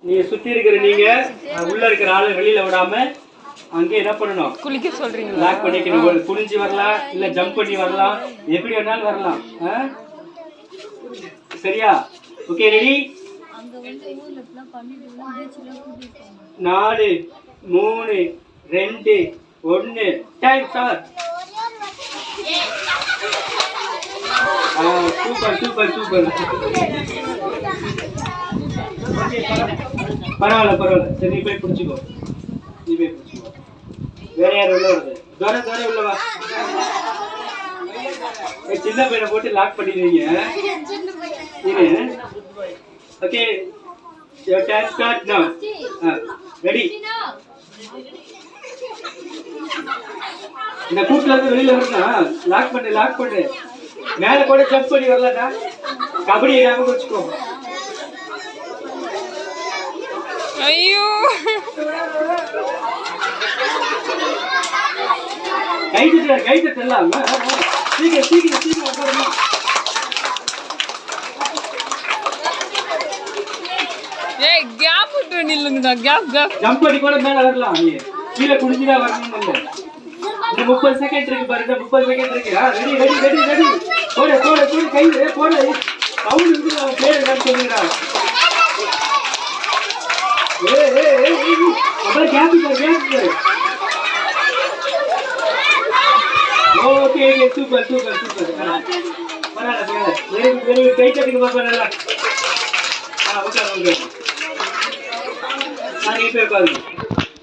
நீங்க சுத்தி இருக்கிற நீங்க உள்ள இருக்கிற ஆளு வெளியில விடாம அங்கே என்ன பண்ணணும்? குளிக்க சொல்றீங்க. லாக் பண்ணிக்கணும். குளிஞ்சு வரலாம், இல்ல ஜம்ப் பண்ணி வரலாம், எப்படி வேணாலும் வரலாம். சரியா? Okay, ready? 4 3 2 1 time start. Super super super. பரவாயில்ல. சரி, நீ போய் பிடிச்சிக்கோ. வேற யாரும் உள்ள வருது? தோர உள்ளவா. சின்ன பையனை போட்டு லாக் பண்ணிடுவீங்க. Okay, your time start now. Ready? இந்த கூட்டுல இருந்து வெளியில வரணும். லாக் பண்ணு. மேல கூட ஜம்ப் பண்ணி வரலடா. கபடி ஞாபகம் வச்சுக்கோ. ஐயோ, கைட்டு எல்லாம் சீக்கிரம் உட்காரணும். ஏய் கேப் விட்டு நில்லுங்கடா. கேப் ஜம்ப் பண்ணி கூட மேல வரலாம். நீ கீழே குடிஞ்சுதான் வரணும். இல்ல இந்த 30 செகண்ட் இருக்கு பாருங்க. 30 செகண்ட் இருக்கு. ரெடி. போடு கை போடு. சவுண்ட் இருக்கு. அவன் பேர் என்னன்னு சொல்லுங்கடா. அப்புறம் கேப். Okay, super. பரவாயில்ல. கை தட்டுக்கு பார்ப்பேன். ஓகே. நான் இப்போ பாருங்க.